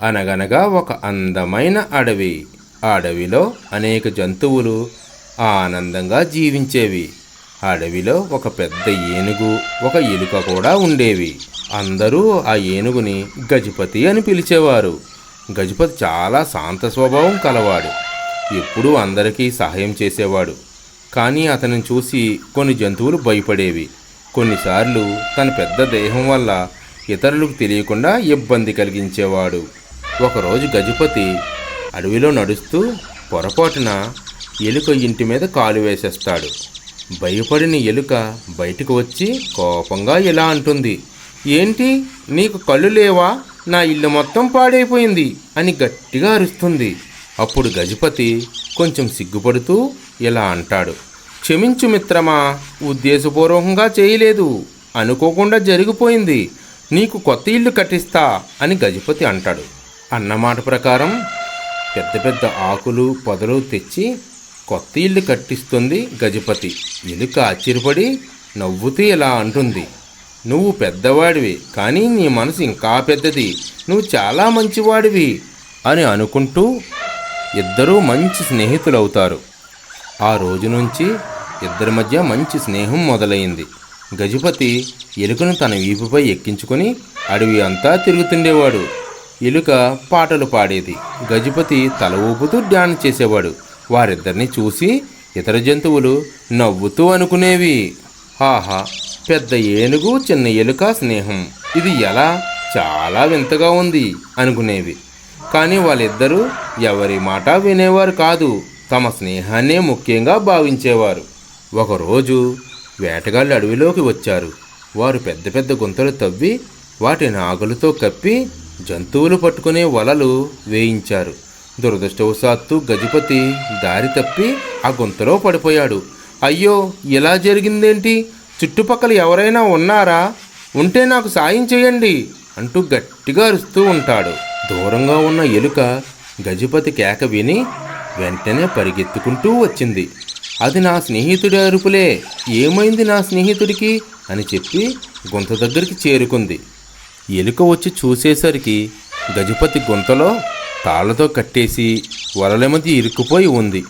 అనగనగా ఒక అందమైన అడవి. ఆ అడవిలో అనేక జంతువులు ఆనందంగా జీవించేవి. ఆ అడవిలో ఒక పెద్ద ఏనుగు, ఒక ఎలుక కూడా ఉండేవి. అందరూ ఆ ఏనుగుని గజపతి అని పిలిచేవారు. గజపతి చాలా శాంత స్వభావం కలవాడు. ఎప్పుడూ అందరికీ సహాయం చేసేవాడు. కానీ అతనిని చూసి కొన్ని జంతువులు భయపడేవి. కొన్నిసార్లు తన పెద్ద దేహం వల్ల ఇతరులకు తెలియకుండా ఇబ్బంది కలిగించేవాడు. ఒకరోజు గజపతి అడవిలో నడుస్తూ పొరపాటున ఎలుక ఇంటి మీద కాలు వేసేస్తాడు. భయపడిన ఎలుక బయటకు వచ్చి కోపంగా ఇలా అంటుంది, ఏంటి, నీకు కళ్ళు లేవా? నా ఇల్లు మొత్తం పాడైపోయింది అని గట్టిగా అరుస్తుంది. అప్పుడు గజపతి కొంచెం సిగ్గుపడుతూ ఇలా అంటాడు, క్షమించు మిత్రమా, ఉద్దేశపూర్వకంగా చేయలేదు, అనుకోకుండా జరిగిపోయింది. నీకు కొత్త ఇల్లు కట్టిస్తా అని గజపతి అంటాడు. అన్నమాట ప్రకారం పెద్ద పెద్ద ఆకులు పొదలు తెచ్చి కొత్త ఇల్లు కట్టిస్తుంది గజపతి. ఎలుక ఆశ్చర్యపడి నవ్వుతూ ఇలా అంటుంది, నువ్వు పెద్దవాడివి, కానీ నీ మనసు ఇంకా పెద్దది, నువ్వు చాలా మంచివాడివి అని అనుకుంటూ ఇద్దరూ మంచి స్నేహితులవుతారు. ఆ రోజు నుంచి ఇద్దరి మధ్య మంచి స్నేహం మొదలైంది. గజపతి ఎలుకను తన వీపుపై ఎక్కించుకొని అడవి అంతా తిరుగుతుండేవాడు. ఎలుక పాటలు పాడేది, గజపతి తల ఊపుతూ డ్యాన్స్ చేసేవాడు. వారిద్దరిని చూసి ఇతర జంతువులు నవ్వుతూ అనుకునేవి, ఆహా, పెద్ద ఏనుగు చిన్న ఎలుక స్నేహం, ఇది ఎలా చాలా వింతగా ఉంది అనుకునేవి. కానీ వాళ్ళిద్దరూ ఎవరి మాట వినేవారు కాదు, తమ స్నేహాన్నే ముఖ్యంగా భావించేవారు. ఒకరోజు వేటగాళ్ళు అడవిలోకి వచ్చారు. వారు పెద్ద పెద్ద గుంతలు తవ్వి వాటిని ఆకులతో కప్పి జంతువులు పట్టుకునే వలలు వేయించారు. దురదృష్టవశాత్తు గజపతి దారి తప్పి ఆ గుంతలో పడిపోయాడు. అయ్యో, ఇలా జరిగిందేంటి? చుట్టుపక్కల ఎవరైనా ఉన్నారా? ఉంటే నాకు సాయం చేయండి అంటూ గట్టిగా అరుస్తూ ఉంటాడు. దూరంగా ఉన్న ఎలుక గజపతి కేక విని వెంటనే పరిగెత్తుకుంటూ వచ్చింది. అది నా స్నేహితుడి అరుపులే, ఏమైంది నా స్నేహితుడికి అని చెప్పి గుంత దగ్గరికి చేరుకుంది. ఎలుక వచ్చి చూసేసరికి గజపతి గుంతలో తాళ్లతో కట్టేసి వలల మధ్య ఇరుక్కుపోయి ఉంది.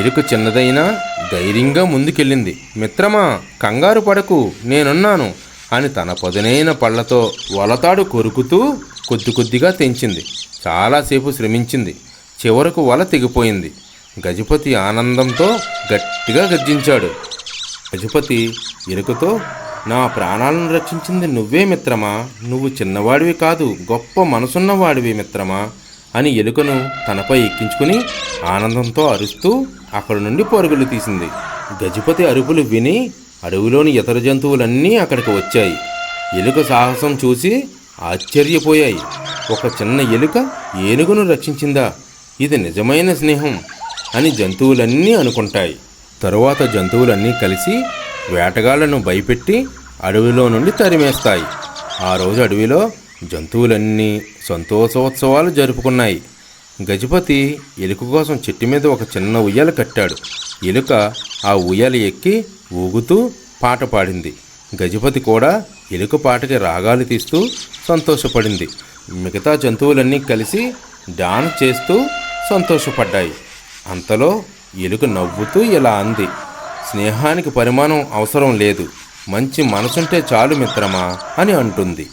ఎలుక చిన్నదైనా ధైర్యంగా ముందుకెళ్ళింది. మిత్రమా, కంగారు పడకు, నేనున్నాను అని తన పదునైన పళ్లతో వలతాడు కొరుకుతూ కొద్ది కొద్దిగా తెంచింది. చాలాసేపు శ్రమించింది. చివరకు వల తెగిపోయింది. గజపతి ఆనందంతో గట్టిగా గర్జించాడు. గజపతి ఎలుకతో, నా ప్రాణాలను రక్షించింది నువ్వే మిత్రమా, నువ్వు చిన్నవాడివి కాదు, గొప్ప మనసున్నవాడివి మిత్రమా అని ఎలుకను తనపై ఎక్కించుకుని ఆనందంతో అరుస్తూ అక్కడి నుండి పరుగులు తీసింది. గజపతి అరుపులు విని అడవిలోని ఇతర జంతువులన్నీ అక్కడికి వచ్చాయి. ఎలుక సాహసం చూసి ఆశ్చర్యపోయాయి. ఒక చిన్న ఎలుక ఏనుగును రక్షించిందా, ఇది నిజమైన స్నేహం అని జంతువులన్నీ అనుకుంటాయి. తరువాత జంతువులన్నీ కలిసి వేటగాళ్లను భయపెట్టి అడవిలో నుండి తరిమేస్తాయి. ఆ రోజు అడవిలో జంతువులన్నీ సంతోషోత్సవాలు జరుపుకున్నాయి. గజపతి ఎలుక కోసం చెట్టు మీద ఒక చిన్న ఉయ్యాల కట్టాడు. ఎలుక ఆ ఉయ్యాల ఎక్కి ఊగుతూ పాట పాడింది. గజపతి కూడా ఎలుక పాటకి రాగాలు తీస్తూ సంతోషపడింది. మిగతా జంతువులన్నీ కలిసి డాన్స్ చేస్తూ సంతోషపడ్డాయి. అంతలో ఎలుక నవ్వుతూ ఇలా అంది, స్నేహానికి పరిమాణం అవసరం లేదు, మంచి మనసుంటే చాలు మిత్రమా అని అంటుంది.